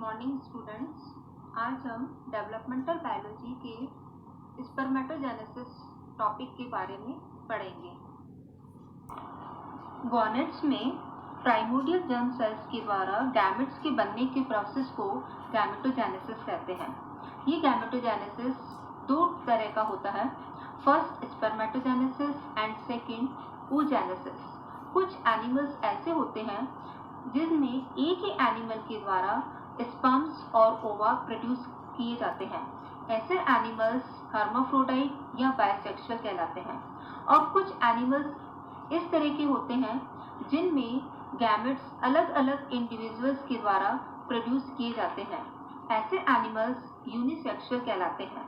Morning students. आज हम developmental biology के स्पर्मेटोजेनेसिस टॉपिक के बारे में पढ़ेंगे। गॉनेट्स में प्राइमोर्डियल जर्म सेल्स के द्वारा गैमेट्स के बनने के प्रोसेस को गैमेटोजेनेसिस कहते हैं। ये गैमेटोजेनेसिस दो तरह का होता है, first spermatogenesis and second oogenesis। कुछ एनिमल्स ऐसे होते हैं जिनमें एक ही एनिमल के द्वारा स्पर्म्स और ओवा प्रोड्यूस किए जाते हैं। ऐसे एनिमल्स हर्माफ्रोडाइट या बाइसेक्सुअल कहलाते हैं। और कुछ एनिमल्स इस तरह के होते हैं जिनमें गैमेट्स अलग अलग इंडिविजुअल्स के द्वारा प्रोड्यूस किए जाते हैं। ऐसे एनिमल्स यूनिसेक्सुअल कहलाते हैं।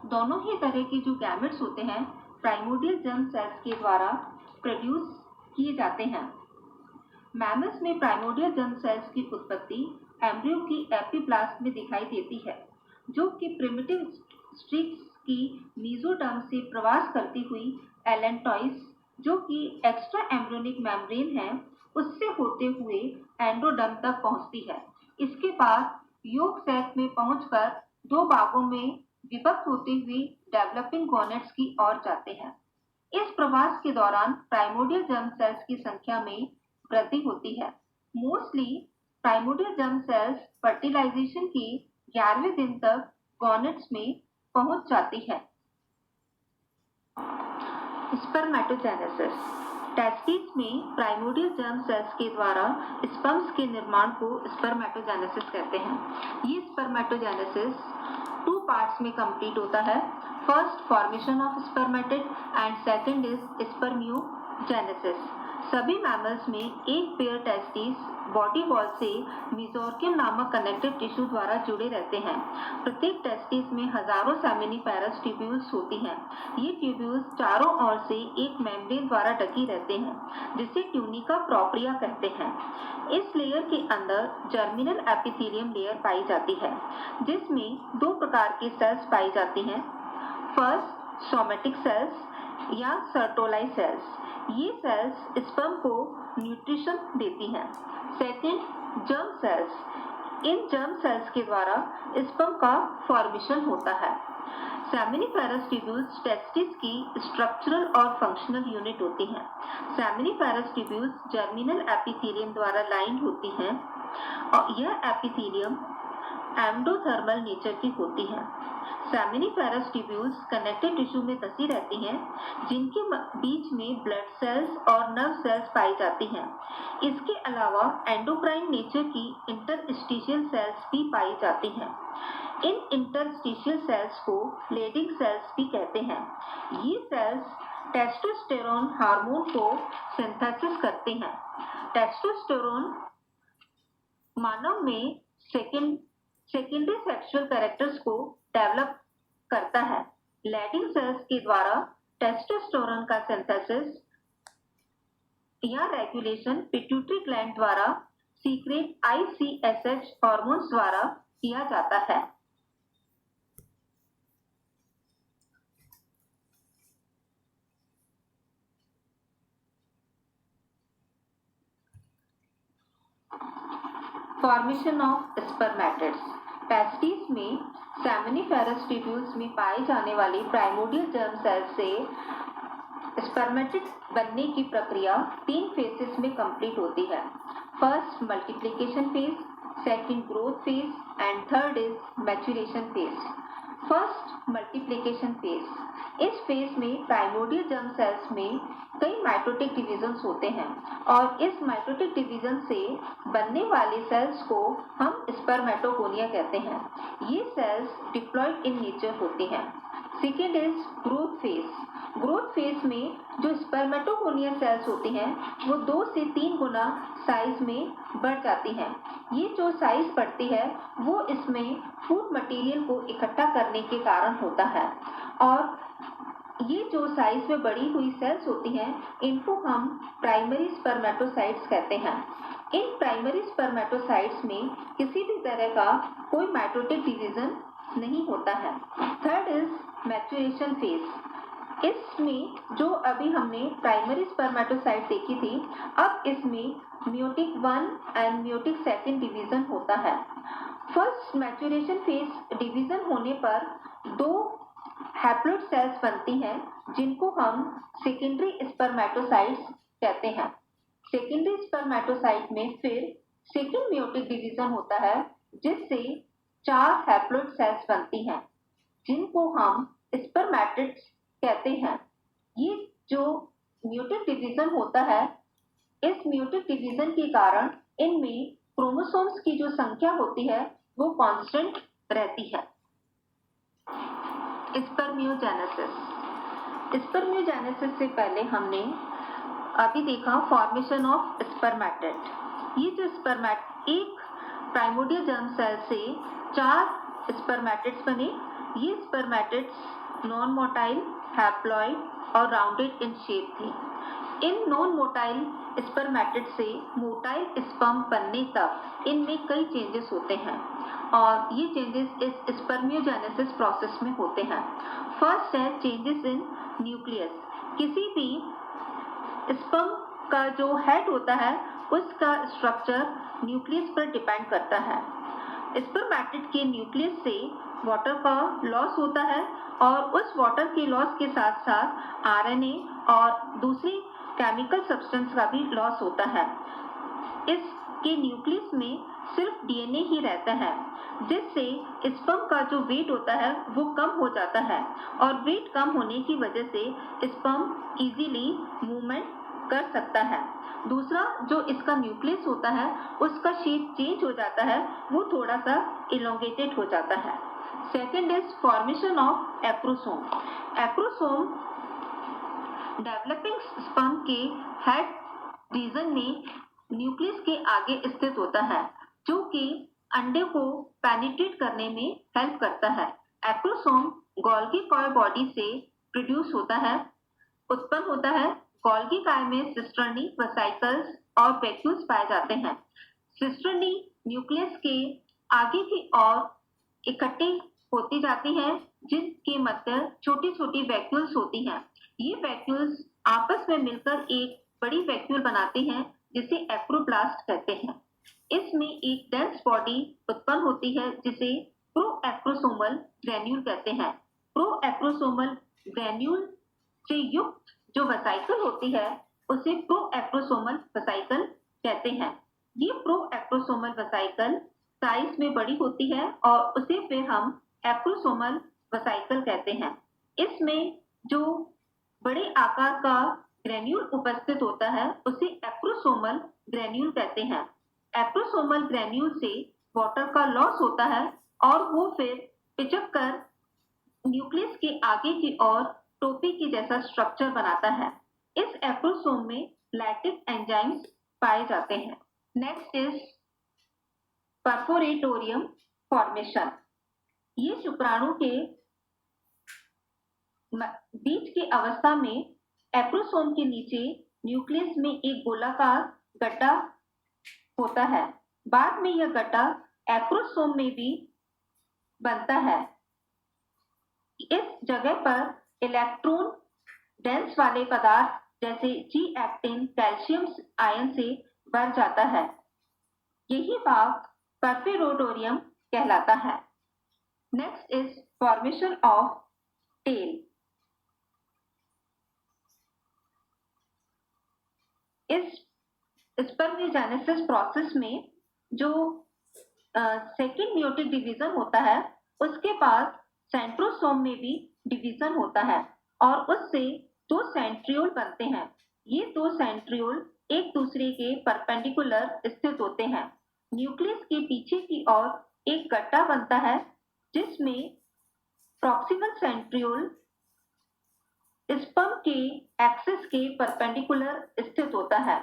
दोनों ही तरह के जो गैमेट्स होते हैं प्राइमोर्डियल जर्म सेल्स के द्वारा प्रोड्यूस किए जाते हैं। मैमल्स में प्राइमोर्डियल जर्म सेल्स की उत्पत्ति एम्ब्रियो की एपिप्लास्ट में दिखाई देती है, जो कि प्रिमिटिव स्ट्रिक्स की मीजोडर्म से प्रवास करती हुई एलेंटॉइस, जो कि एक्स्ट्रा एम्ब्रियोनिक मेम्ब्रेन है, उससे होते हुए एंडोडर्म तक पहुंचती है। इसके बाद योग सैक में पहुंचकर दो भागों में विभक्त होते हुए डेवलपिंग गॉनेट्स की ओर जाते हैं। इस प्रवास के दौरान प्राइमोर्डियल जर्म सेल्स की संख्या में वृद्धि होती है। Mostly primordial germ cells fertilization के 11वें दिन तक गॉनेट्स में पहुंच जाती है। स्पर्मेटोजेनेसिस। टेस्टिस में प्राइमोर्डियल जर्म सेल्स के द्वारा स्पर्म्स के निर्माण को स्पर्मेटोजेनेसिस कहते हैं। ये स्पर्मेटोजेनेसिस 2 पार्ट्स में कंप्लीट होता है। First formation of spermatid and second is spermiogenesis. सभी मैमल्स में एक पेयर टेस्टिस बॉडी वॉल से मेसोर्कियम नामक कनेक्टिव टिश्यू द्वारा जुड़े रहते हैं। प्रत्येक टेस्टिस में हजारों सेमिनिफेरस ट्यूब्यूल्स होती हैं। ये ट्यूब्यूल्स चारों ओर से एक मेम्ब्रेन द्वारा ढकी रहते हैं, जिसे ट्यूनिका प्रोप्रिया कहते हैं। इस लेयर के अंदर जर्मिनल एपिथेलियम लेयर पाई जाती है, जिसमें 2 प्रकार के सेल्स पाई जाती हैं। फर्स्ट सोमेटिक सेल्स या सर्टोलाई सेल्स। ये सेल्स स्पर्म को न्यूट्रिशन देती हैं। Second germ cells. इन जर्म सेल्स के द्वारा स्पर्म का फॉर्मेशन होता है। सेमिनिफेरस ट्यूब्यूल्स टेस्टिस की स्ट्रक्चरल और फंक्शनल यूनिट होती हैं। सेमिनिफेरस ट्यूब्यूल्स जर्मिनल एपिथेलियम द्वारा लाइंड होती हैं और यह एपिथेलियम एंडोथर्मल नेचर की होती है। सेमिनिफेरस ट्यूब्यूल्स कनेक्टिव टिश्यू में धसी रहती हैं, जिनके बीच में ब्लड सेल्स और नर्व सेल्स पाई जाती हैं। इसके अलावा एंडोक्राइन नेचर की इंटरस्टिशियल सेल्स भी पाई जाती हैं। इन इंटरस्टिशियल सेल्स को लेडिंग सेल्स भी कहते हैं। ये सेल्स टेस्टोस्टेरोन हार्मोन को सिंथेसिस करते हैं। टेस्टोस्टेरोन मानव में सेकेंडरी सेक्सुअल कैरेक्टर्स को डेवलप करता है। लेडिंग सेल्स के द्वारा टेस्टोस्टेरोन का सिंथेसिस या रेगुलेशन पिट्यूटरी ग्लैंड द्वारा सीक्रेट ICSH हार्मोन्स द्वारा किया जाता है। Formation of spermatids. टेस्टिस में सेमिनिफेरस ट्यूब्यूल्स में पाए जाने वाली प्राइमोर्डियल जर्म सेल्स से स्पर्मेटिड बनने की प्रक्रिया 3 फेजेस में कंप्लीट होती है। First multiplication phase, second growth phase and third is maturation phase. First multiplication phase. इस फेज में प्राइमोर्डियल जर्म सेल्स में कई माइटोटिक डिविजन्स होते हैं और इस माइटोटिक डिवीजन से बनने वाले सेल्स को हम स्पर्मेटोगोनिया कहते हैं। ये सेल्स डिप्लॉयड इन नेचर होती हैं। Second is growth phase. Growth phase में जो स्पर्मेटोगोनिया सेल्स होती हैं वो 2 से 3 गुना साइज में बढ़ जाती हैं। ये जो साइज बढ़ती है वो इसमें फूड मटेरियल को इकट्ठा करने के कारण होता है। और ये जो साइज में बढ़ी हुई सेल्स होती हैं इनको हम प्राइमरी स्पर्मेटोसाइट्स कहते हैं। इन प्राइमरी स्पर्मेटोसाइट्स में किसी भी तरह का कोई माइटोटिक डिवीजन नहीं होता है। Third is maturation phase. इसमें जो अभी हमने प्राइमरी स्पर्मेटोसाइट देखी थी, अब इसमें म्योटिक 1 एंड म्योटिक 2 डिवीजन होता है। फर्स्ट मैच्योरेशन फेज डिवीजन होने पर दो हैप्लॉइड सेल्स बनती हैं जिनको हम सेकेंडरी स्पर्मेटोसाइट्स कहते हैं। सेकेंडरी स्पर्मेटोसाइट में फिर सेकेंड मेयोटिक डिवीजन होता है जिससे 4 हैप्लॉइड सेल्स बनती हैं जिनको हम स्पर्मेटिड्स कहते हैं। ये जो मेयोटिक डिवीजन होता है, इस मेयोटिक डिवीजन के कारण इनमें क्रोमोसोम्स की जो संख्या होती है वो कांस्टेंट रहती है। स्पर्मियोजेनेसिस। स्पर्मियोजेनेसिस से पहले हमने अभी देखा फॉर्मेशन ऑफ स्पर्मेटिड। ये जो एक प्राइमोर्डियल जर्म सेल से 4 स्पर्मेटिड्स बने। ये स्पर्मेटिड्स नॉन मोटाइल, हैप्लॉइड और राउंडेड इन शेप थे। इन नॉन मोटाइल स्पर्मेटिड से मोटाइल स्पर्म बनने तक इनमें कई चेंजेस होते हैं और ये चेंजेस इस स्पर्मियोजेनेसिस प्रोसेस में होते हैं। फर्स्ट है चेंजेस इन न्यूक्लियस। किसी भी स्पर्म का जो हेड होता है उसका स्ट्रक्चर न्यूक्लियस पर डिपेंड करता है। स्पर्मेटिड के न्यूक्लियस से वाटर का लॉस होता है और उस वाटर के लॉस के साथ साथ आरएनए और दूसरी केमिकल सब्सटेंस का भी लॉस होता है। इसके न्यूक्लियस में सिर्फ डीएनए ही रहता है जिससे स्पर्म का जो वेट होता है वो कम हो जाता है और वेट कम होने की वजह से स्पर्म इजीली मूवमेंट कर सकता है। दूसरा जो इसका न्यूक्लियस होता है उसका शेप चेंज हो जाता है, वो थोड़ा सा इलोंगेटेड हो जाता है। Second is formation of acrosome. Acrosome developing sperm के हेड रीजन में न्यूक्लियस के आगे स्थित होता है जो कि अंडे को पेनिट्रेट करने में हेल्प करता है। एक्रोसोम गोल्गी कॉय बॉडी से प्रोड्यूस होता है, उत्पन्न होता है। गोल्गी काय में सिस्टर्नी, वेसिकल्स और वैक्यूल्स पाए जाते हैं। सिस्टर्नी न्यूक्लियस के आगे की ओर इकट्ठी होती जाती हैं जिनके मध्य छोटी छोटी वैक्यूल्स होती हैं। ये वैक्यूल्स आपस में मिलकर एक बड़ी वैक्यूल बनाती हैं जिसे एक्रोप्लास्ट कहते हैं। इसमें एक डेंस बॉडी उत्पन्न होती है जिसे प्रोएक्रोसोमल ग्रैन्यूल कहते हैं। प्रोएक्रोसोमल ग्रैन्यूल से युक्त जो वेसिकल होती है उसे प्रोएक्रोसोमल वेसिकल कहते हैं। ये प्रोएक्रोसोमल वेसिकल साइज में बड़ी होती है और उसे फिर हम एक्रोसोमल वेसिकल कहते हैं। इसमें जो बड़े आकार का ग्रैन्यूल उपस्थित होता है उसे एक्रोसोमल ग्रैन्यूल कहते हैं। एक्रोसोमल ग्रैन्यूल से वाटर का लॉस होता है और वो फिर पिचक कर न्यूक्लियस के आगे की ओर टोपी की जैसा स्ट्रक्चर बनाता है। इस एक्रोसोम में लैक्टिक एंजाइम्स पाए जाते हैं। Next is perforatorium formation. ये शुक्राणु के बीच की अवस्था में एक्रोसोम के नीचे न्यूक्लियस में एक गोलाकार गड्ढा होता है। बाद में यह गड्ढा एक्रोसोम में भी बनता है। इस जगह पर इलेक्ट्रॉन डेंस वाले पदार्थ जैसे जी एक्टिन कैल्शियम आयन से भर जाता है। यही भाग परफोरेटोरियम कहलाता है। Next is formation of tail. इस स्पर्मियोजेनेसिस प्रोसेस में जो सेकेंड मेयोटिक डिवीजन होता है उसके बाद सेंट्रोसोम में भी डिवीजन होता है और उससे 2 सेंट्रियोल बनते हैं। ये 2 सेंट्रियोल एक दूसरे के परपेंडिकुलर स्थित होते हैं। न्यूक्लियस के पीछे की ओर एक गड्ढा बनता है जिसमें प्रॉक्सिमल सेंट्रियोल स्पर्म के एक्सिस के परपेंडिकुलर स्थित होता है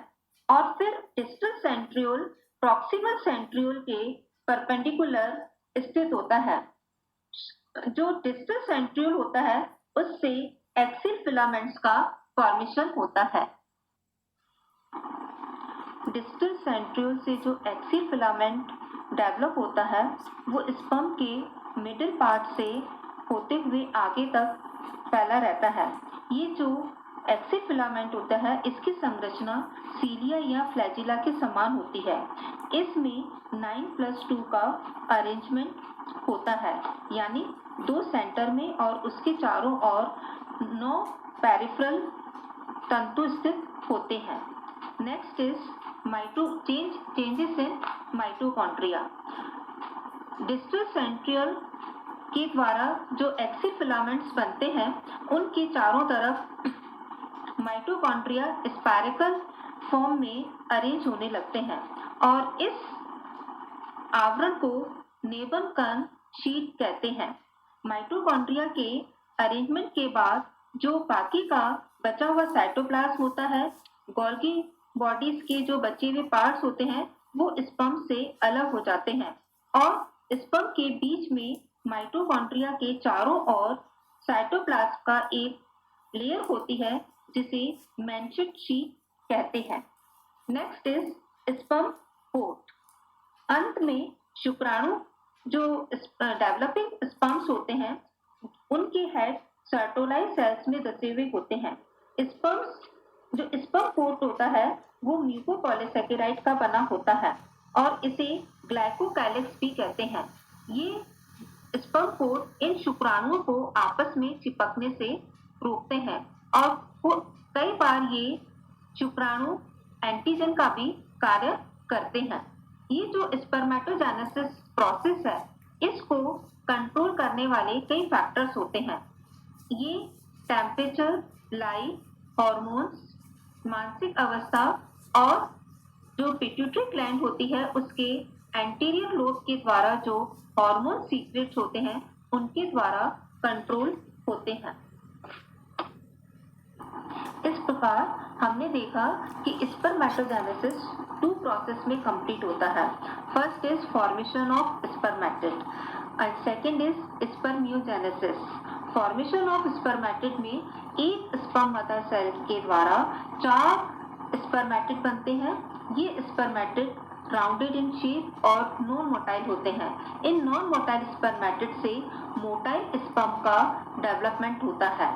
और फिर डिस्टल सेंट्रियोल प्रॉक्सिमल सेंट्रियोल के परपेंडिकुलर स्थित होता है। जो डिस्टल सेंट्रियोल होता है उससे एक्सिल फिलामेंट्स का फॉर्मेशन होता है। डिस्टल सेंट्रियोल से जो एक्सिल फिलामेंट डेवलप होता है वो स्पर्म के मिडिल पार्ट से होते हुए आगे तक फैला रहता है। ये जो एक्सी फिलामेंट होता है, इसकी संरचना सीलिया या फ्लैजिला के समान होती है। इसमें 9+2 का अरेंजमेंट होता है, यानी 2 सेंटर में और उसके चारों ओर 9 पेरिफेरल तंतु स्थित होते हैं। Next is changes in mitochondria. Distal centriole के द्वारा जो एक्सी फिलामेंट्स बनते हैं, उनके चारों तरफ माइटोकॉन्ड्रिया स्पाइरल फॉर्म में अरेंज होने लगते हैं और इस आवरण को नेबनकन शीट कहते हैं। माइटोकॉन्ड्रिया के अरेंजमेंट के बाद जो बाकी का बचा हुआ साइटोप्लाज्म होता है, गोल्गी बॉडीज के जो बचे हुए पार्ट्स होते हैं, वो स्पर्म से अलग हो जाते हैं और स्पर्म के बीच में माइटोकॉन्ड्रिया के चारों ओर साइटोप्लाज्म का एक लेयर होती है जिसे मैन्शेट शीट कहते हैं। Next is sperm port. अंत में शुक्राणु जो डेवलपिंग स्पर्म्स होते हैं, उनके हेड सर्टोलाइज सेल्स में दसे हुए होते हैं। जो स्पर्म पोर्ट होता है वो म्यूकोपॉलीसैकेराइड का बना होता है और इसे ग्लाइकोकैलिक्स भी कहते हैं। ये स्पर्म पोर्ट इन शुक्राणुओं को आपस में चिपकने से रोकते हैं और कई बार ये शुक्राणु एंटीजन का भी कार्य करते हैं। ये जो स्पर्मेटोजेनेसिस प्रोसेस है, इसको कंट्रोल करने वाले कई फैक्टर्स होते हैं। ये टेम्परेचर, लाइट, हॉर्मोन्स, मानसिक अवस्था और जो पिट्यूटरी ग्लैंड होती है उसके एंटीरियर लोब के द्वारा जो हार्मोन सीक्रेट्स होते हैं, उनके द्वारा कंट्रोल होते हैं। इस प्रकार हमने देखा कि स्पर्मेटोजेनेसिस 2 प्रोसेस में कंप्लीट होता है। First is formation of spermatid and second is spermiogenesis. Formation of spermatid में एक स्पर्म मदर सेल के द्वारा 4 स्पर्मेटिड बनते हैं। ये स्पर्मेटिड राउंडेड इन शेप और नॉन मोटाइल होते हैं। इन नॉन मोटाइल स्पर्मेटिड से मोटाइल स्पर्म का डेवलपमेंट होता है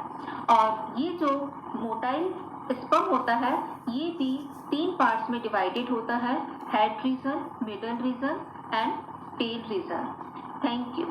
और ये जो मोटाइल स्पर्म होता है, ये भी 3 पार्ट्स में डिवाइडेड होता है: head region, middle region and tail region. Thank you.